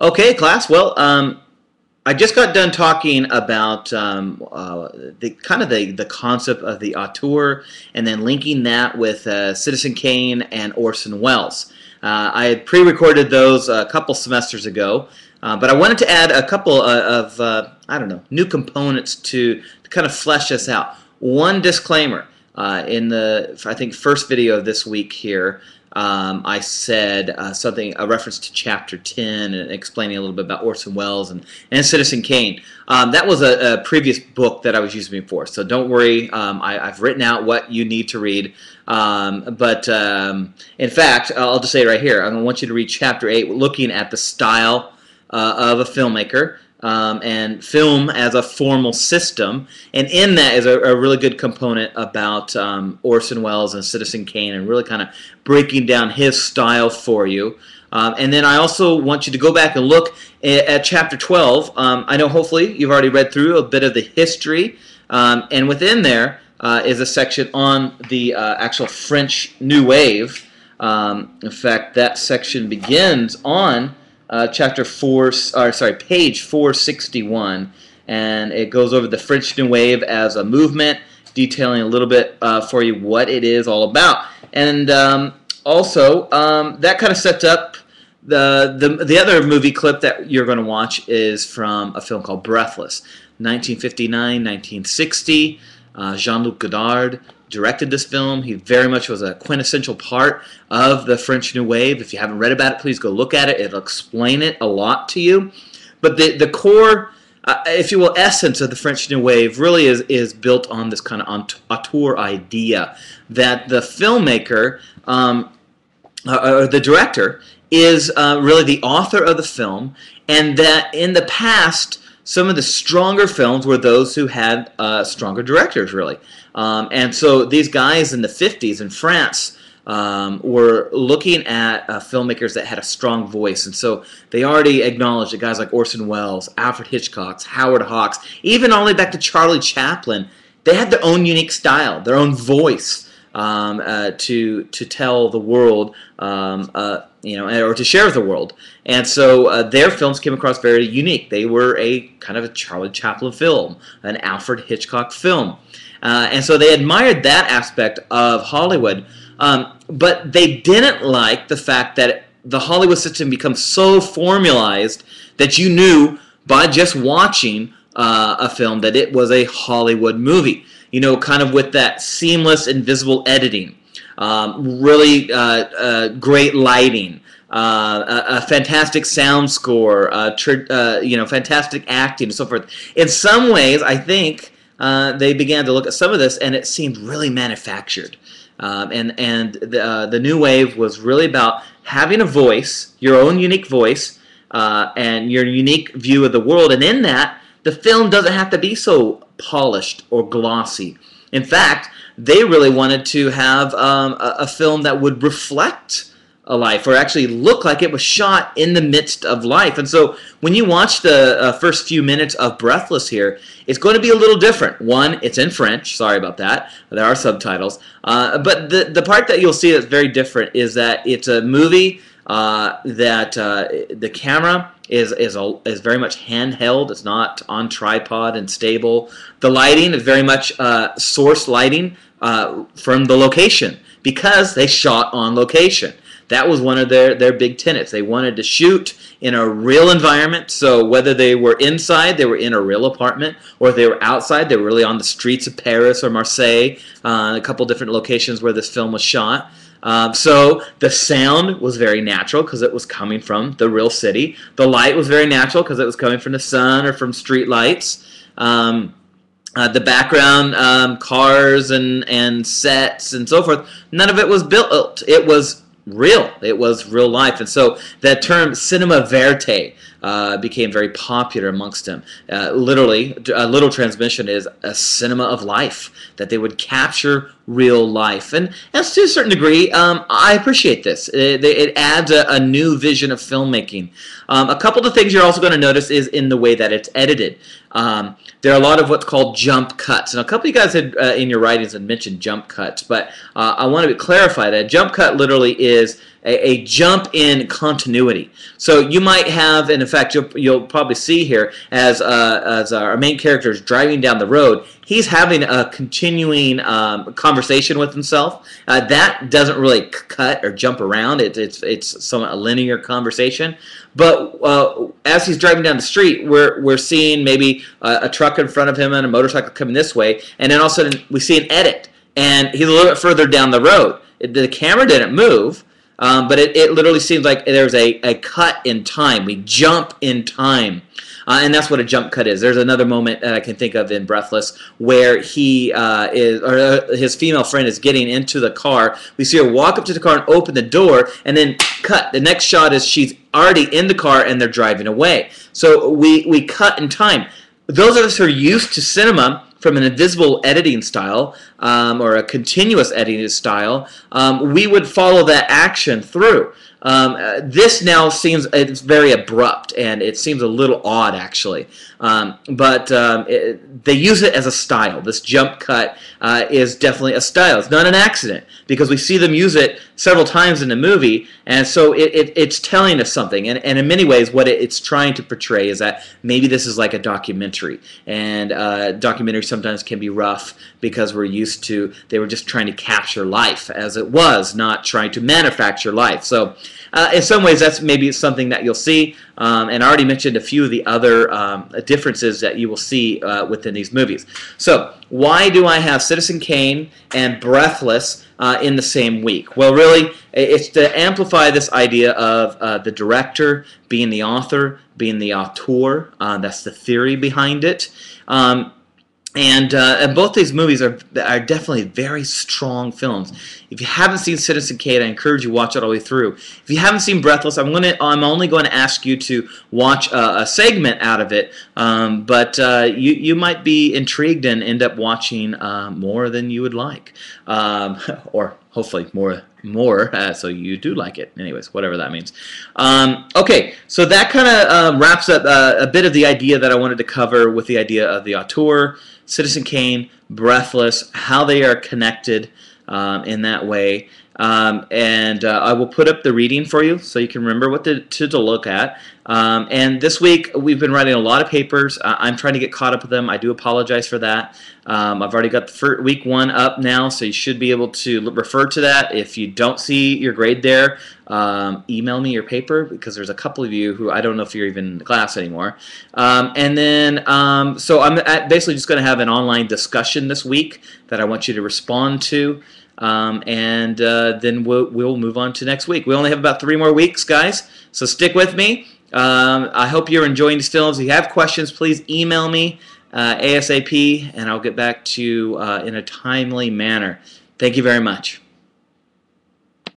Okay, class. Well, I just got done talking about the kind of the concept of the auteur, and then linking that with Citizen Kane and Orson Welles. I had pre-recorded those a couple semesters ago, but I wanted to add a couple of I don't know, new components to kind of flesh this out. One disclaimer in the I think first video of this week here. I said a reference to Chapter 10 and explaining a little bit about Orson Welles and Citizen Kane. That was a previous book that I was using before, so don't worry. I've written out what you need to read. In fact, I'll just say it right here. I want you to read Chapter 8, looking at the style of a filmmaker. And film as a formal system, and in that is a really good component about Orson Welles and Citizen Kane, and really kind of breaking down his style for you. And then I also want you to go back and look at Chapter 12. I know hopefully you've already read through a bit of the history, and within there is a section on the actual French New Wave. In fact, that section begins on page 461, and it goes over the French New Wave as a movement, detailing a little bit for you what it is all about. And also, that kind of sets up the other movie clip that you're going to watch is from a film called Breathless, 1959, 1960. Jean-Luc Godard directed this film. He very much was a quintessential part of the French New Wave. If you haven't read about it, please go look at it. It'll explain it a lot to you. But the core, if you will, essence of the French New Wave really is built on this kind of auteur idea that the filmmaker, or the director, is really the author of the film, and that in the past, some of the stronger films were those who had stronger directors, really. And so these guys in the 50s in France were looking at filmmakers that had a strong voice. And so they already acknowledged that guys like Orson Welles, Alfred Hitchcock, Howard Hawks, even all the way back to Charlie Chaplin, they had their own unique style, their own voice to tell the world, or to share with the world. And so their films came across very unique. They were a kind of a Charlie Chaplin film, an Alfred Hitchcock film. And so they admired that aspect of Hollywood, but they didn't like the fact that the Hollywood system becomes so formalized that you knew by just watching a film that it was a Hollywood movie. You know, kind of with that seamless, invisible editing, really great lighting, a fantastic sound score, fantastic acting, and so forth. In some ways, I think they began to look at some of this, and it seemed really manufactured. And the New Wave was really about having a voice, your own unique voice, and your unique view of the world. And in that, the film doesn't have to be so polished or glossy. In fact, they really wanted to have a film that would reflect a life, or actually look like it was shot in the midst of life. And so when you watch the first few minutes of Breathless here, it's going to be a little different. One, it's in French. Sorry about that. There are subtitles. But the part that you'll see that's very different is that it's a movie that the camera is very much handheld. It's not on tripod and stable. The lighting is very much source lighting from the location, because they shot on location. That was one of their big tenets. They wanted to shoot in a real environment, so whether they were inside, they were in a real apartment, or if they were outside, they were really on the streets of Paris or Marseille, a couple different locations where this film was shot. So the sound was very natural because it was coming from the real city. The light was very natural because it was coming from the sun or from street lights. The background, cars and sets and so forth, none of it was built. It was real. It was real life. And so that term cinema verite became very popular amongst them. Literally, a little transmission is a cinema of life, that they would capture real life. And to a certain degree, I appreciate this. It adds a new vision of filmmaking. A couple of things you're also going to notice is in the way that it's edited. There are a lot of what's called jump cuts. And a couple of you guys had, in your writings had mentioned jump cuts, but I want to clarify that. Jump cut literally is a jump in continuity. So you might have, and in fact, you'll probably see here as our main character is driving down the road, he's having a continuing conversation with himself. That doesn't really cut or jump around. It's somewhat a linear conversation. But as he's driving down the street, we're seeing maybe a truck in front of him and a motorcycle coming this way, and then all of a sudden we see an edit, and he's a little bit further down the road. The camera didn't move, but it literally seems like there's a cut in time. We jump in time. And that's what a jump cut is. There's another moment that I can think of in Breathless where his female friend is getting into the car. We see her walk up to the car and open the door, and then cut. The next shot is she's already in the car and they're driving away. So we cut in time. Those of us who are used to cinema from an invisible editing style or a continuous editing style, we would follow that action through. This now seems it's very abrupt, and it seems a little odd actually. But they use it as a style. This jump cut is definitely a style. It's not an accident because we see them use it several times in the movie, and so it's telling us something. And in many ways, what it's trying to portray is that maybe this is like a documentary, and documentaries sometimes can be rough because we're used to they were just trying to capture life as it was, not trying to manufacture life. So in some ways, that's maybe something that you'll see. And I already mentioned a few of the other differences that you will see within these movies. So why do I have Citizen Kane and Breathless in the same week? Well, really, it's to amplify this idea of the director being the author, being the auteur. That's the theory behind it. And both these movies are definitely very strong films. If you haven't seen Citizen Kane, I encourage you to watch it all the way through. If you haven't seen Breathless, I'm only going to ask you to watch a segment out of it. But you might be intrigued and end up watching more than you would like, or hopefully more. So you do like it. Anyways, whatever that means. Okay, so that kind of wraps up a bit of the idea that I wanted to cover with the idea of the auteur, Citizen Kane, Breathless, how they are connected in that way. And I will put up the reading for you so you can remember what to look at. And this week we've been writing a lot of papers. I'm trying to get caught up with them. I do apologize for that. I've already got the week 1 up now, so you should be able to refer to that. If you don't see your grade there, email me your paper, because there's a couple of you who I don't know if you're even in the class anymore. And then, so I'm basically just going to have an online discussion this week that I want you to respond to. And then we'll move on to next week. We only have about 3 more weeks, guys, so stick with me. I hope you're enjoying these films. If you have questions, please email me ASAP, and I'll get back to you in a timely manner. Thank you very much.